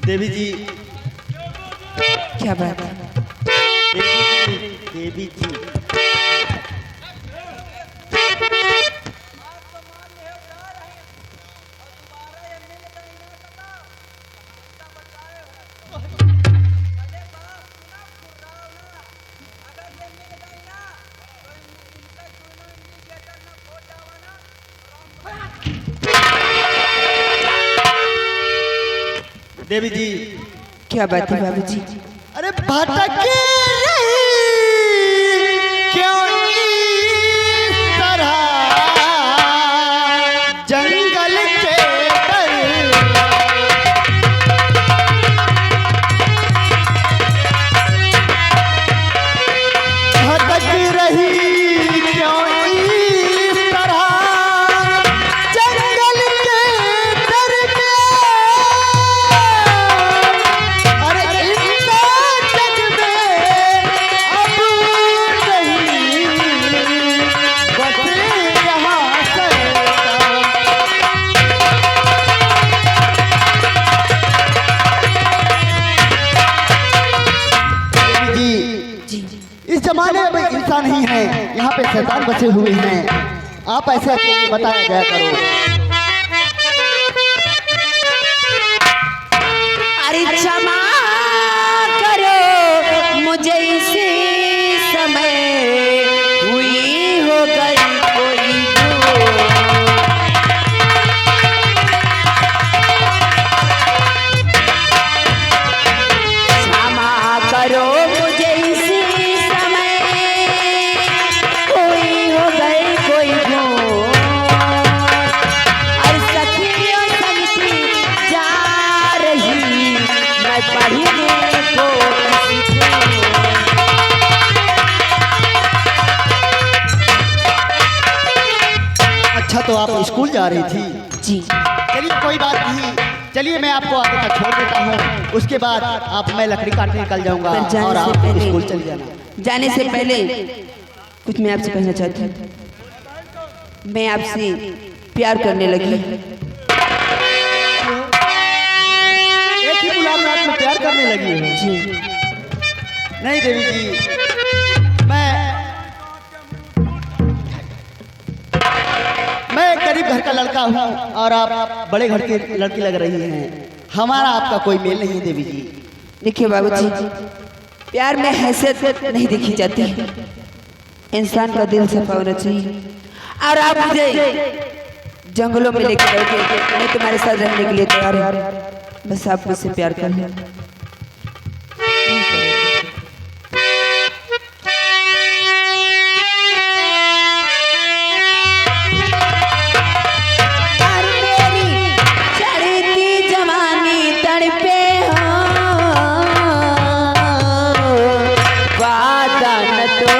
देवी जी। क्या बात है? देवी जी देवी जी। क्या बात है बाबूजी? अरे भटक रही क्यों इस तरह जंगल के दर, भटक रही क्यों इस तरह जंगल के दर में। अरे इंसा जग में अब नहीं बचे यहाँ जी। इस जमाने में इंसान नहीं है, यहाँ पे शैतान बचे हुए हैं। आप ऐसे अकेले बताया जाया करो। अरे क्षमा करो मुझे इसी समय हुई हो गई कोई भूल। क्षमा करो मुझे इसी समय हुई हो गई कोई भूल। और सखियों संग थी जा रही मैं पढ़ने को किसी को। अच्छा तो आप स्कूल जा रही थी? जी चलिए कोई बात नहीं, चलिए मैं आपको आगे तक छोड़ देता हूँ। उसके बाद आप मैं लकड़ी काटने निकल जाऊंगा पर जाने और से आप पहले- स्कूल चल जाना। जाने से पहले कुछ मैं आपसे कहना चाहती हूँ। मैं आपसे प्यार करने लगी। एक ही मुलाकात में प्यार करने लगी हो? जी नहीं देवी जी, मैं एक गरीब घर का लड़का हूँ और आप बड़े घर की लड़की लग रही हैं। हमारा आपका कोई मेल नहीं है देवी जी। देखिए बाबूजी, प्यार में हैसियत नहीं देखी जाती। इंसान का दिल सफा होना चाहिए। और आप मुझे जंगलों में लेकर गए थे, मैं तुम्हारे साथ रहने के लिए तैयार हूँ। बस आप मुझसे प्यार कर लो। और मेरी चढ़ती जवानी तड़पे हो, वादा न तो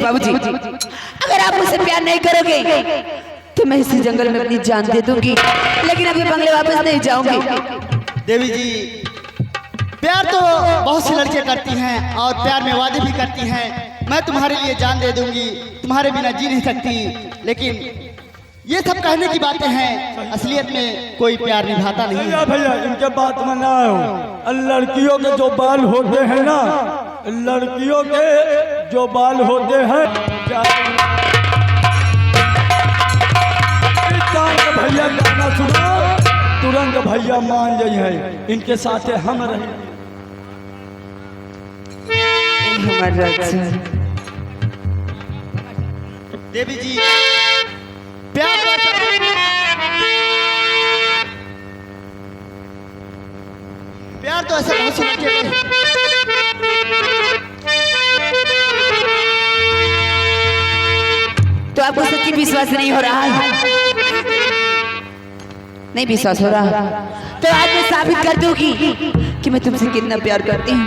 बाबूजी, अगर आप मुझसे प्यार नहीं करोगे तो मैं इसी जंगल में अपनी जान दे दूंगी, लेकिन अभी बंगले वापस नहीं जाऊंगी। देवी जी, प्यार तो बहुत सी लड़कियां करती हैं और प्यार में वादे भी करती हैं। मैं तुम्हारे लिए जान दे दूंगी, तुम्हारे बिना जी नहीं सकती, लेकिन ये सब कहने की बातें हैं, असलियत में कोई प्यार निभाता नहीं। भैया इनके बात में ना आओ। लड़कियों के जो बाल होते हैं ना, लड़कियों के जो बाल होते हैं, भैया गाना सुनो, तुरंत भैया मान जाइए है, इनके साथ हम रहे। देवी जी, प्यार तो ऐसा बहुत सी लड़कियां तो आपको सच्ची विश्वास नहीं हो रहा है? नहीं विश्वास हो रहा तो आज मैं साबित कर दूंगी कि मैं तुमसे कितना प्यार करती हूँ।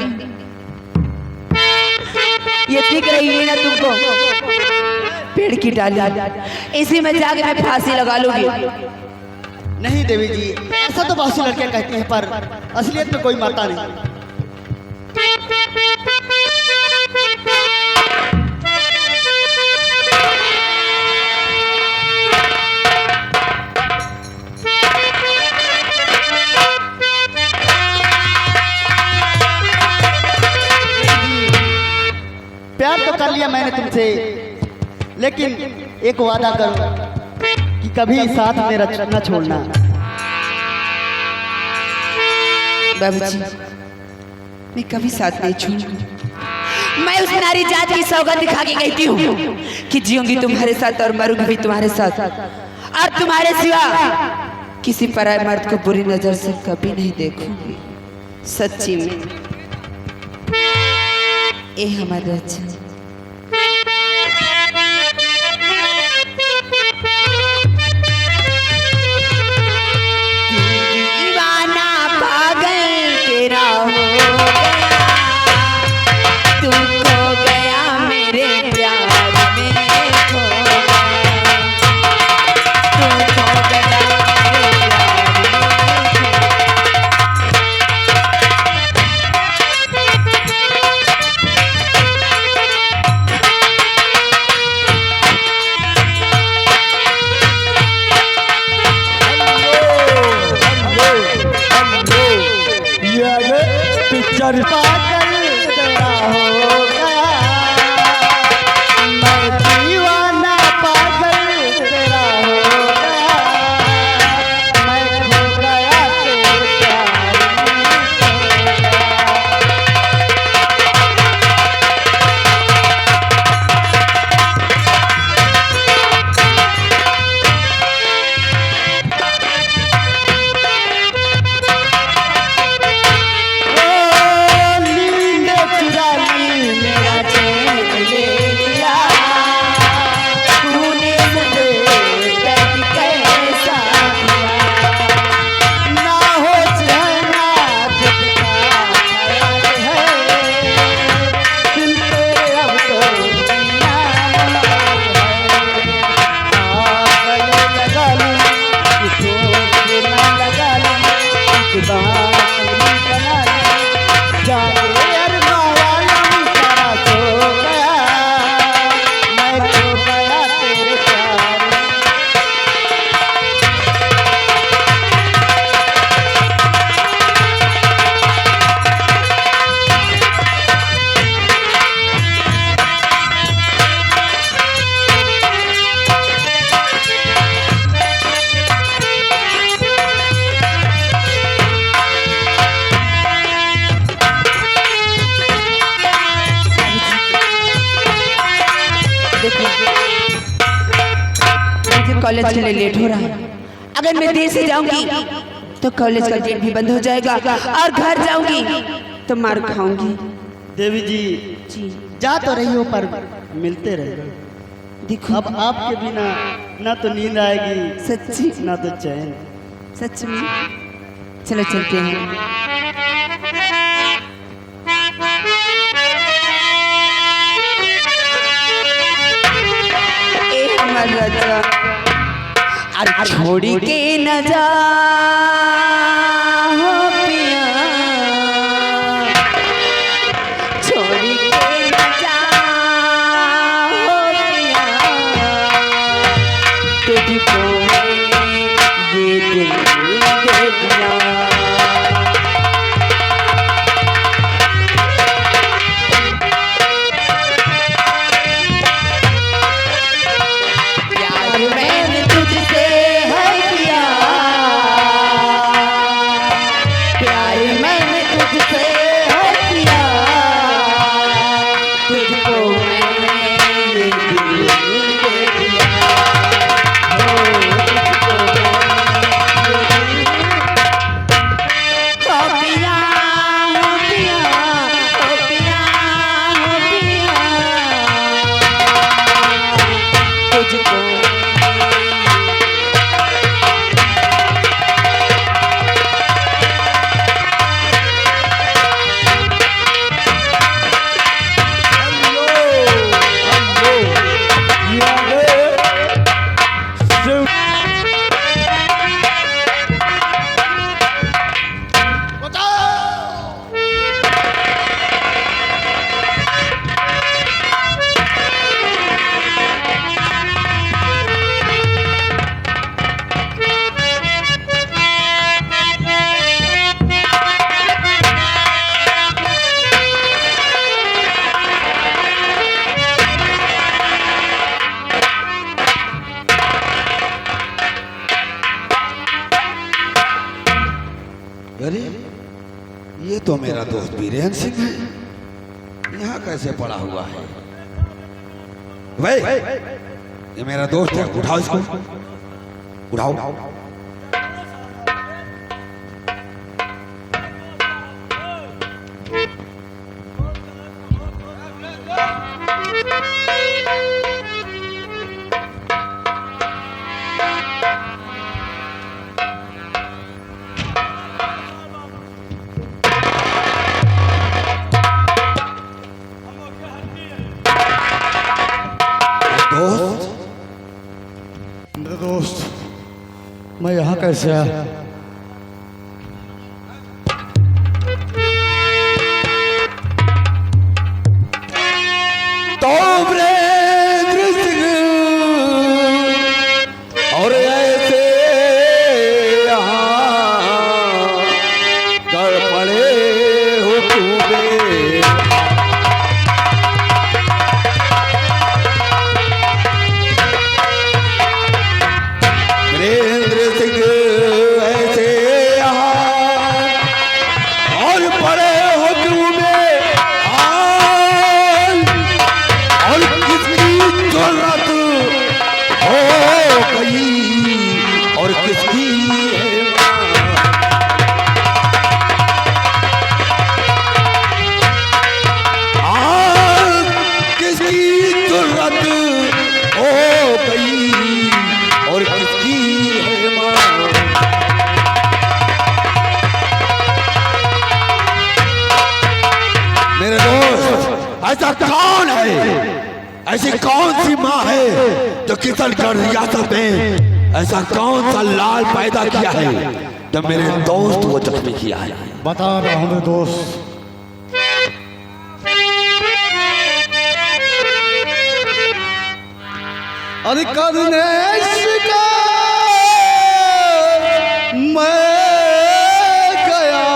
ये दिख रही है ना तुमको पेड़ की डाली, इसी में जाके मैं फांसी लगा लूंगी। नहीं देवी जी, ऐसा तो बहुत सी लड़कियां कहती हैं, पर असलियत में कोई मरता नहीं। प्यार तो कर लिया मैंने तुमसे, लेकिन एक वादा करो कि कभी साथ मेरा न छोड़ना। बाबूजी, मैं कभी साथ नहीं छोड़ूंगी। मैं उस नारी जात की सौगंध दिखा के कहती हूँ कि जीऊंगी तुम्हारे साथ और मरूंगी भी तुम्हारे साथ, और तुम्हारे सिवा किसी पराये मर्द को बुरी नजर से कभी नहीं देखूंगी। सच्ची में ये हमारे अच्छा पागल तेरा हो गया, मैं दीवाना पागल तेरा हो गया, मैं खो गया तेरे प्यार कॉलेज के लिए लेट हो रहा है। अगर मैं देर से जाऊंगी तो कॉलेज का गेट भी बंद हो जाएगा और घर जाऊंगी तो मार खाऊंगी। देवी जी, जा तो रही हो पर मिलते रहे। देखो अब आपके बिना ना तो नींद आएगी, सच्ची ना तो चैन। सच में चलो चलते हैं। हमार राजा अरे छोड़ी के न जा हो पिया छोड़ी के न जा हो पिया तुझको ये दिल दे दिया अरे ये तो मेरा दोस्त बीरेन सिंह है, यहाँ कैसे पड़ा हुआ है? भाई ये मेरा दोस्त है, उठाओ इसको, उठाओ। मेरे दोस्त मैं यहाँ कैसे आया? तो वीरेंद्र सिंह और ऐसे यहाँ कर पड़े हो तुम्हें। वीरेंद्र सिंह ऐसे यहाँ और पड़े हो तुम्हें और किसकी जरूरत हो गई और किसकी है किसकी जरूरत हो गई और किसकी है मां। मेरे दोस्त ऐसा कौन है, ऐसी कौन सी माँ है जो किशनगढ़ रियासत में ऐसा कौन सा लाल पैदा किया है जो मेरे दोस्त को जख्मी किया है? बता रहा हूँ मेरे दोस्त, अरे करने शिकार मैं गया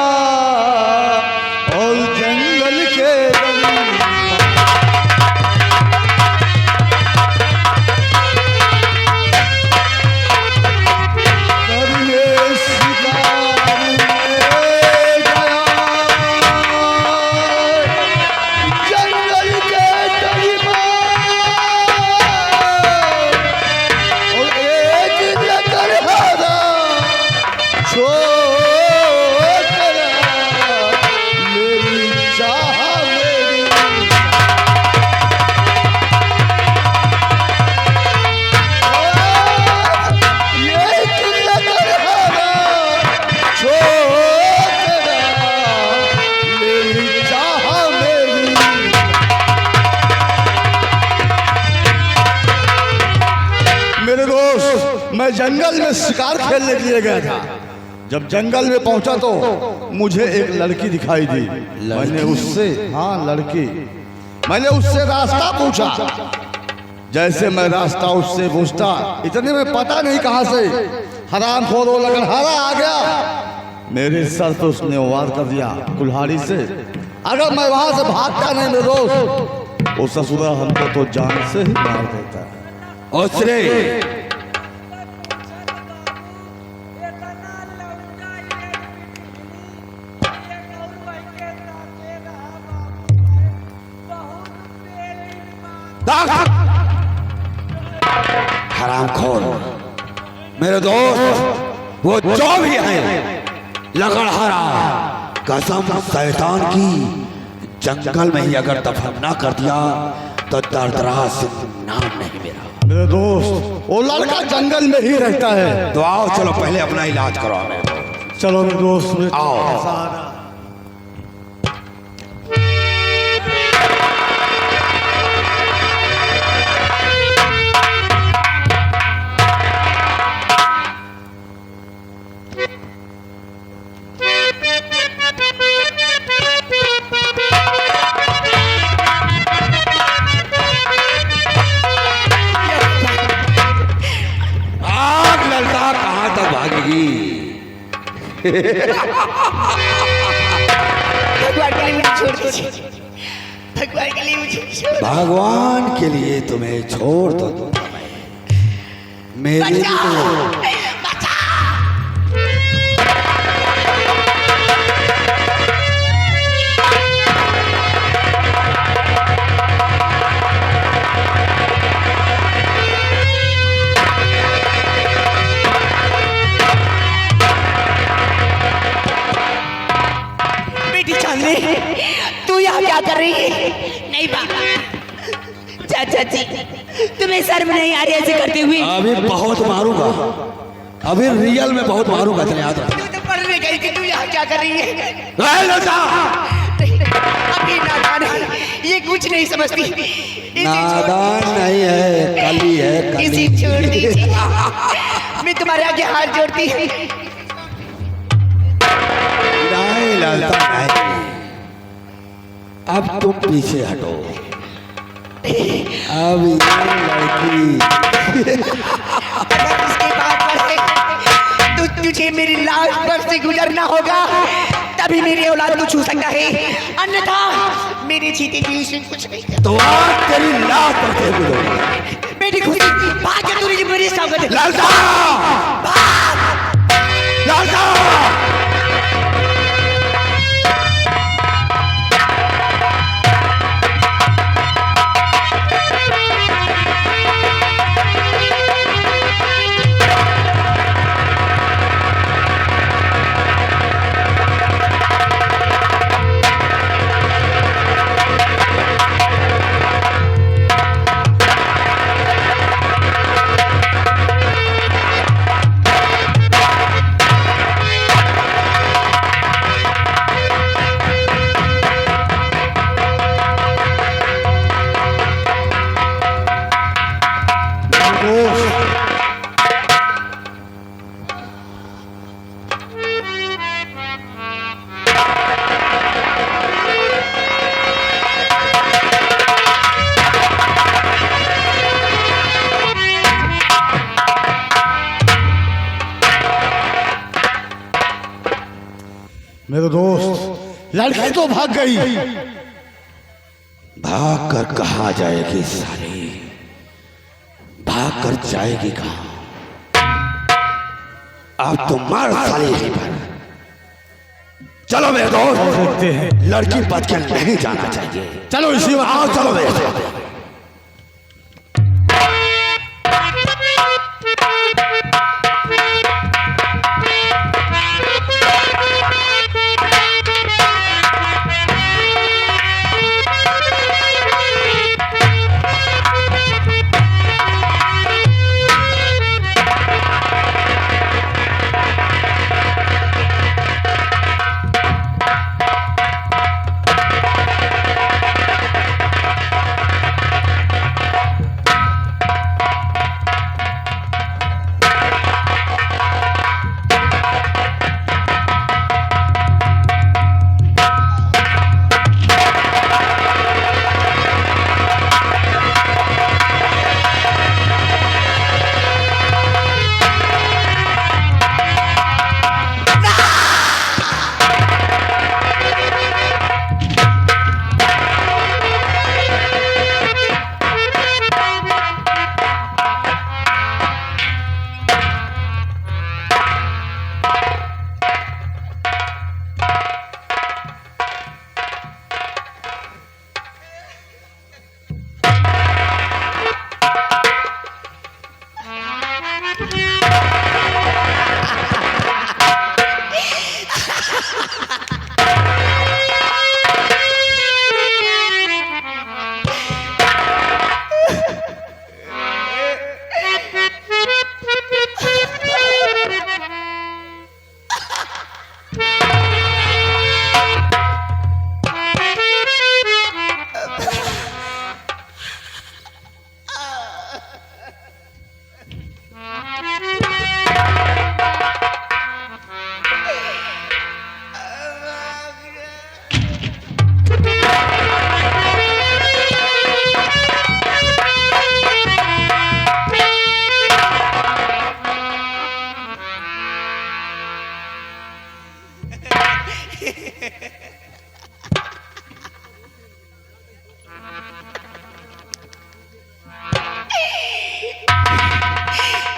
और जंगल के करने शिकार मैं गया जंगल के और एक नगर हारा जंगल में शिकार खेलने के लिए गया था। जब जंगल में पहुंचा तो मुझे एक लड़की दिखाई दी। मैंने उससे, हाँ लड़की, मैंने उससे रास्ता पूछा। जैसे मैं रास्ता उससे पूछता, इतने में पता नहीं कहां से हरामखोर लकड़हारा आ गया। मेरे सर तो उसने वार कर दिया कुल्हाड़ी से। अगर मैं वहां से भागता नहीं मेरे दोस्त, वो ससुरा हमको तो जान से ही मार देता है। उसने हरामखोर मेरे दोस्त, वो जो भी है लकड़हारा, कसम शैतान की, जंगल में ही अगर दफन ना कर दिया तो दर्दराज नाम नहीं मेरा। मेरे दोस्त वो लड़का जंगल में ही रहता है। तो आओ चलो पहले अपना इलाज करो हमें। चलो मेरे दोस्त, मेरे आओ। भगवान के लिए तुम्हें छोड़ दो, मेरे लिए तो तू यहाँ क्या कर रही है? नहीं बाबा, चाचा जी तुम्हें शर्म नहीं आ रही ऐसे करते हुए? अभी बहुत मारूंगा, अभी रियल में बहुत मारूंगा, चले याद रख। तू तो पढ़ने गई थी, तू यहाँ क्या कर रही है? अभी नादान है, ये कुछ नहीं समझती। नादान नहीं है, कली है, कली। इसे छोड़ दीजिए, मैं तुम्हारे आगे हाथ जोड़ती हूँ। नहीं ललता नहीं, अब तुम पीछे हटो। अब ये लड़की अगर इसके बाद बढ़े तो तुझे मेरी लाश पर से गुजरना होगा, तभी मेरी औलाद को छू सकता है, अन्यथा मेरे जीते जी से कुछ नहीं कर। तो आज तेरी लाश पर से गुजरेगी। बेटी खुशी भाग के तूने मेरी स्वागत। ललता ललता मेरे दोस्त लड़की तो भाग गई। भाग कर कहा जाएगी सारी, भाग कर जाएगी कहा? अब तो मार साली यहीं पर। चलो मेरे दोस्त, देखते हैं। लड़की बच के नहीं जाना चाहिए। चलो इसी वक्त आओ चलो मेरे साथ।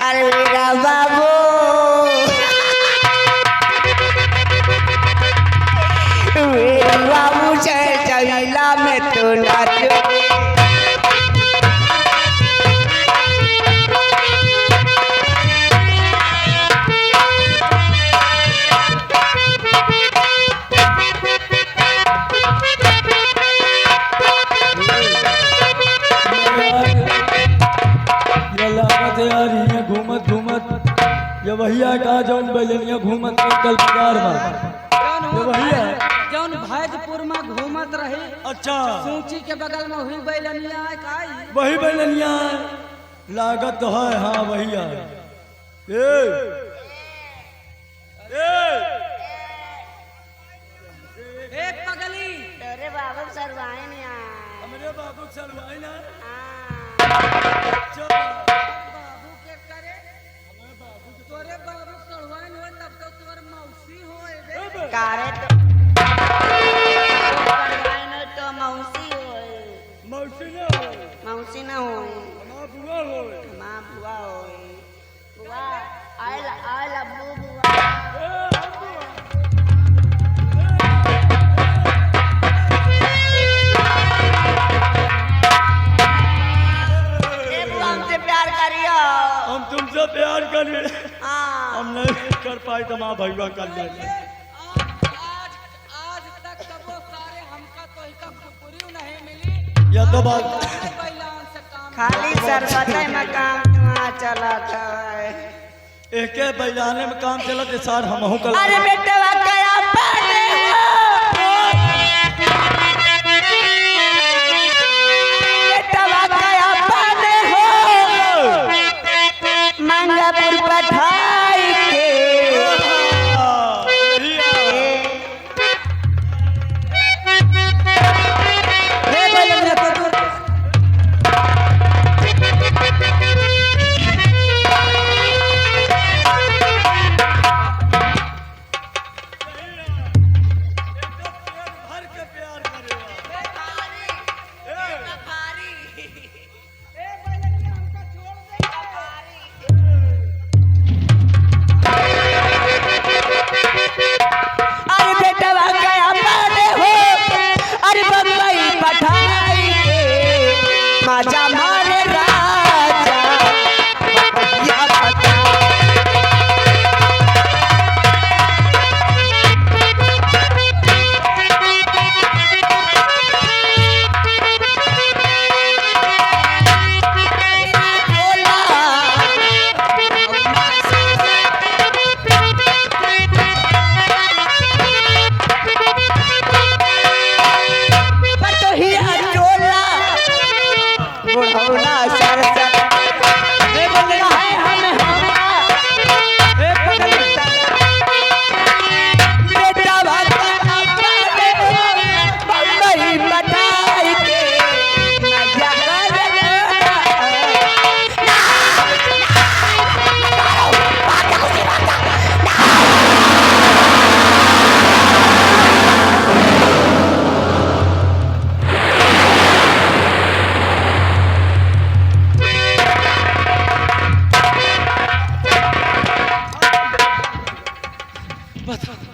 अरे मेरा बाबू मेरा बाबू चला में तो नाचो घूमत घूमत ये वहिया कहा जौन बैलनिया घूमत कल बाजार में ये वहिया जौन भैजपुर में घूमत रही। अच्छा सूची के बगल में हुई बैलनिया है काई वही बैलनिया लागत तो है। हाँ वहिया ए ए पगली अरे बाबू सरवाए नहीं हमरे बाबू चलवाई ना बाबू के करे तोरे बाबू सड़वाइन हो तब तो तोर मौसी होए कारे तो मौसी होए मौसी ना मौसी ना होए हमारा बुआ होए माँ बुआ होए बुआ आयला बुआ हमसे प्यार करियो हम तुमसे प्यार करें हाँ हम नहीं कर पाए तो माँ भैया कर ले आज तक कबो सारे हमका तो इका कुकुरी नहीं मिली। या तो बात बैलान से काम खाली सरबत में काम वहाँ चला था। एक बैलाने में काम चला तो सार हम कर अरे बेटा क्या पाने मंगापुर पठाई के राजा मारे राजा या पता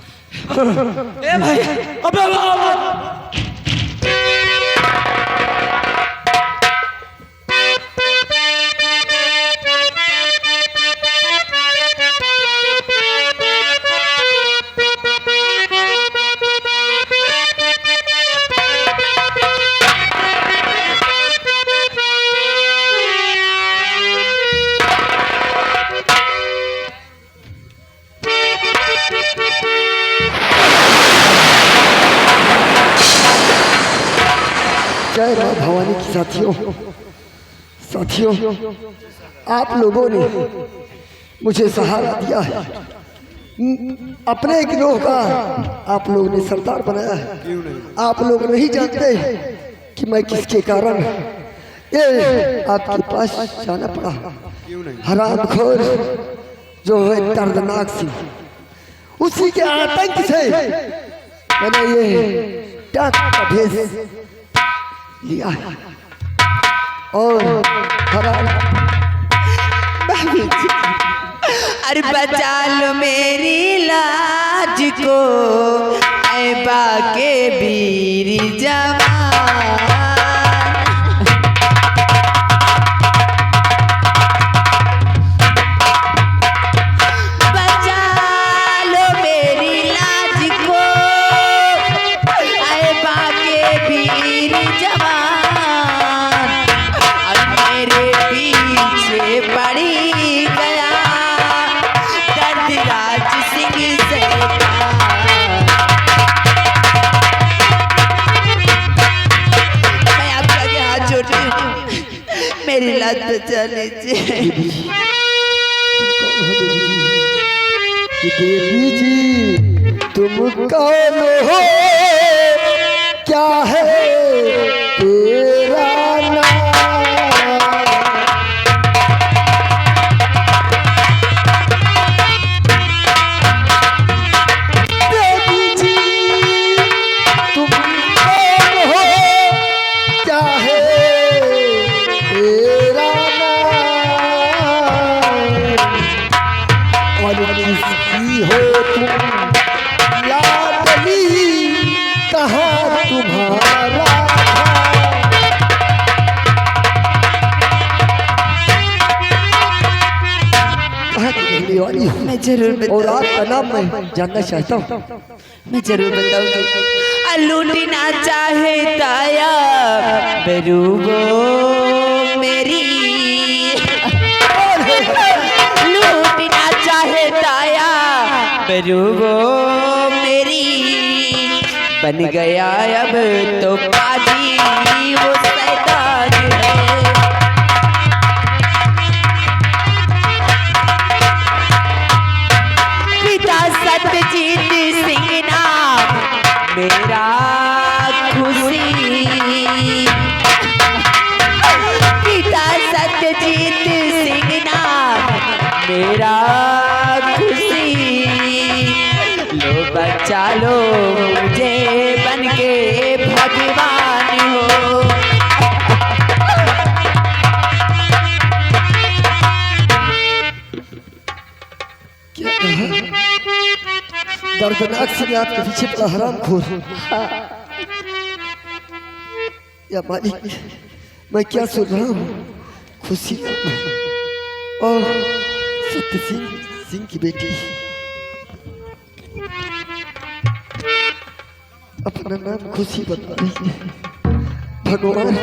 ए भाई अबे जय माँ भवानी की साथियों आप लोगों ने मुझे सहारा दिया है। अपने गिरोह का आप लोगों ने सरदार बनाया है। आप लोग नहीं जानते कि मैं किसके कारण ये आपके पास जाना पड़ा। हरामखोर जो है दर्दनाक सिंह, उसी के आतंक से मैंने ये डाक का भेज लिया है और हराम अरे बचा लो मेरी लाज को ऐ बाके वीर जवान। बचा लो मेरी लाज को ऐ बाके वीर जवान। अब मेरे पीछे पड़ी गया राज सिंह सरकार। मैं आपका आगे हाथ जोड़ती हूँ, मेरी लात बचा लीजिए। देवी जी तुम कौन हो, क्या है तेरा नाम? देवी जी तुम कौन हो, क्या है तेरा नाम? और किसकी हो तुम लाडली, कहाँ तुम्हारा मैं जरूर और बताऊंगी, आपका नाम मैं जानना चाहता हूँ। मैं जरूर बताऊंगी। लूटना चाहे ताया बेरूबो मेरी, लूटना चाहे ताया बेरूबो मेरी। बन गया अब तो पाजी वो शैतान है। पिता सत्यजीत सिंह नाम मेरा खुशी, पिता सत्यजीत सिंह नाम मेरा खुशी। लो बचा लो मुझे बन के भगवान हो। क्या कहा? दर्दनाक से आपके पीछे पड़ा हराम खोर। या मालिक मैं क्या सुन रहा हूँ? खुशी और सत्य सिंह की बेटी अपना नाम खुशी बता रही है। भगवान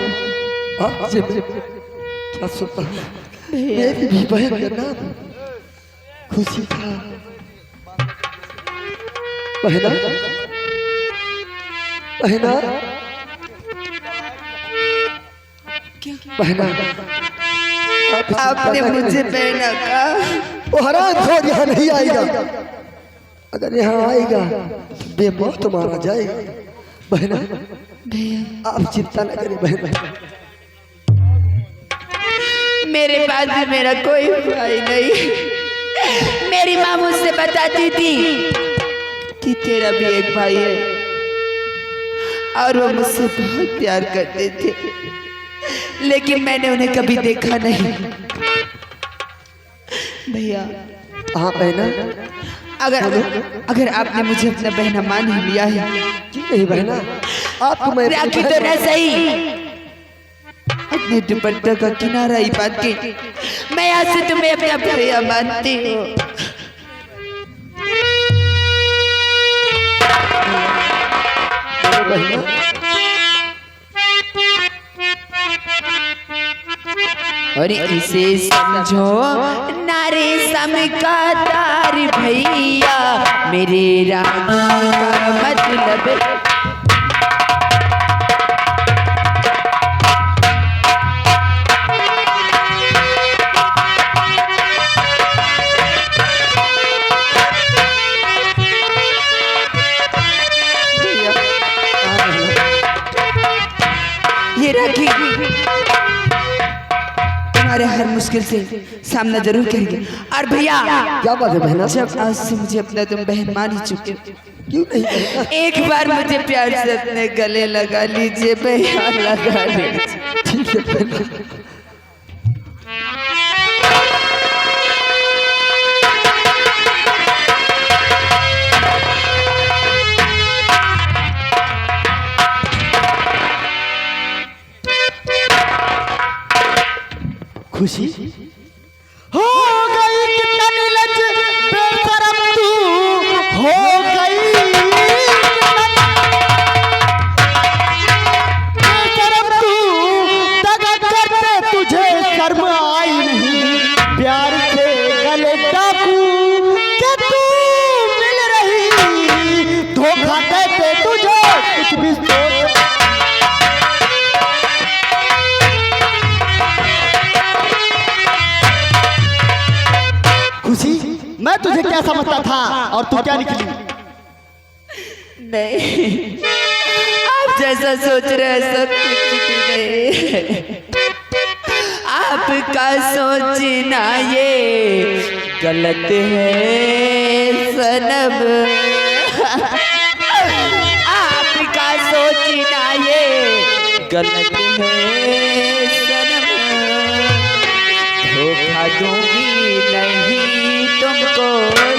आप जब क्या सुनता है? मेरी भी बहन का नाम खुशी था। बहना बहना बहना आपने मुझे पहना कहा। वो हराम खोर यहाँ नहीं आएगा। अगर यहाँ आएगा तो बेमौत मारा जाएगा। बहना आप चिंता न करें बहना। मेरे पास भी मेरा कोई भाई नहीं। मेरी माँ मुझसे बताती थी कि तेरा भी एक भाई है और वो मुझसे बहुत प्यार करते थे, लेकिन मैंने उन्हें कभी देखा नहीं। भैया हाँ बहना, अगर आपने मुझे अपना बहना मान ही लिया है, क्यों नहीं बहना? आपको मैं राखी तो न सही, अपने दुपट्टे का किनारा ही बांध के मैं आज से तुम्हें अपना भैया मानती हूँ। बहना और इसे समझो नारे सम का तार भैया, मेरे राम का मतलब। ये राखी तुम्हारे हर मुश्किल से सामना जरूर करेंगे। और भैया क्या बात है बहना? जब आज से मुझे अपना तुम बहन मान ही चुके हो, क्यों नहीं बहना? एक बार मुझे प्यार से अपने गले लगा लीजिए भैया, लगा लीजिए। ठीक है बहना। खुशी हो गई कितना नीलज बेशरम तू हो गई बेशरम तू दगा करते तुझे शर्म आई नहीं प्यार से गले डाकू के तू मिल रही धोखा देते तुझे कुछ भी सोच खुशी मैं तुझे क्या समझता था और तू क्या निकली नहीं, आप जैसा सोच रहे हैं सब कुछ भी नहीं। आपका सोचना ये गलत है सनम, आपका सोचना ये गलत है सनम, धोखा दूंगी नहीं तुमको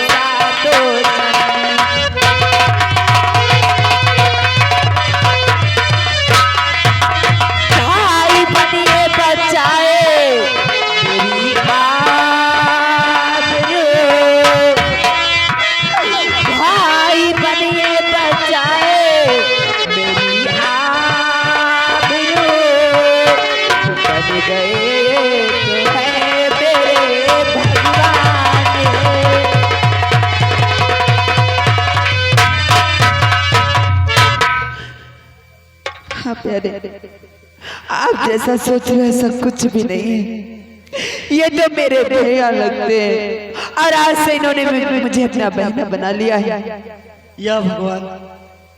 सातों जन्म। भाई बनिए बचाए मेरी आबरू, भाई बनिए बचाए मेरी आबरू, बन गए तो है मेरे भगवान। हाँ प्यारे, आप जैसा सोच रहे हैं सब कुछ भी नहीं है। ये तो मेरे भैया लगते हैं और आज से इन्होंने मुझे अपना बहना बना लिया है। या भगवान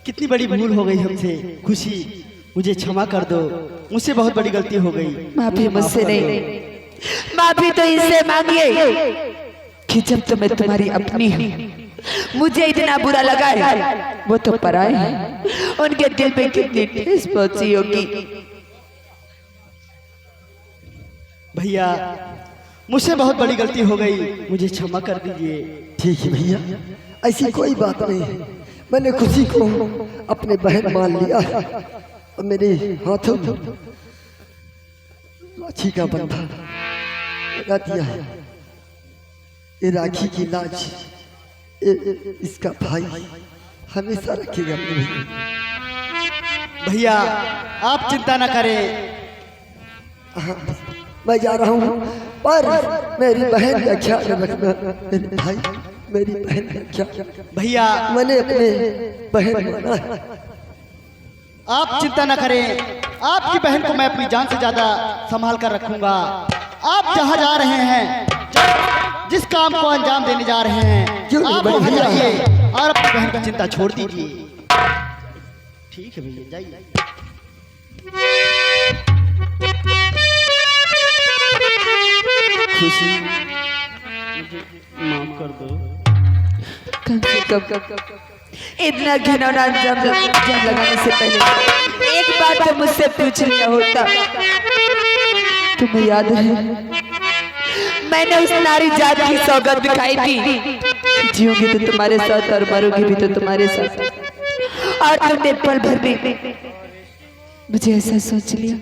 कितनी बड़ी भूल हो गई हमसे। खुशी मुझे क्षमा कर दो, मुझसे बहुत बड़ी गलती हो गई। माफी मुझसे नहीं, माफी तो इनसे मांगिए कि जब तो मैं तुम्हारी अपनी हूँ, मुझे इतना बुरा लगा है, वो तो पराए हैं, उनके दिल पे कितनी ठेस पहुंची होगी। भैया मुझसे बहुत बड़ी गलती हो गई, मुझे क्षमा कर दीजिए। ठीक है भैया, ऐसी कोई बात नहीं है। मैंने खुशी को अपने बहन मान लिया है और मेरे हाथों में राखी का बंधन लगा दिया है। ये राखी की लाज इसका भाई हमेशा रखेगा अपने भैया। भैया आप चिंता न करें, हाँ, मैं जा रहा हूँ, पर मेरी बहन का ख्याल रखना। मेरे भाई मेरी बहन का ख्याल, भैया मैंने अपने बहन माना है। आप चिंता न करें, आपकी बहन को मैं अपनी जान से ज्यादा संभाल कर रखूंगा। आप जहाँ जा रहे हैं, जिस काम को अंजाम देने जा रहे हैं, आप वहाँ जाइए और अपनी बहन की चिंता छोड़ दीजिए। ठीक है भैया, जाइए। खुशी मुझे माफ कर दो। कम से कम इतना घिनौना अंजाम लगाने से पहले एक बात तो मुझसे पूछ लिया होता। तुम्हें याद है मैंने उस नारी जात की सौगंध दिखाई थी, जीऊंगी तो तुम्हारे साथ और मरूंगी भी तो तुम्हारे साथ, और तुमने पल भर में मुझे ऐसा सोच लिया।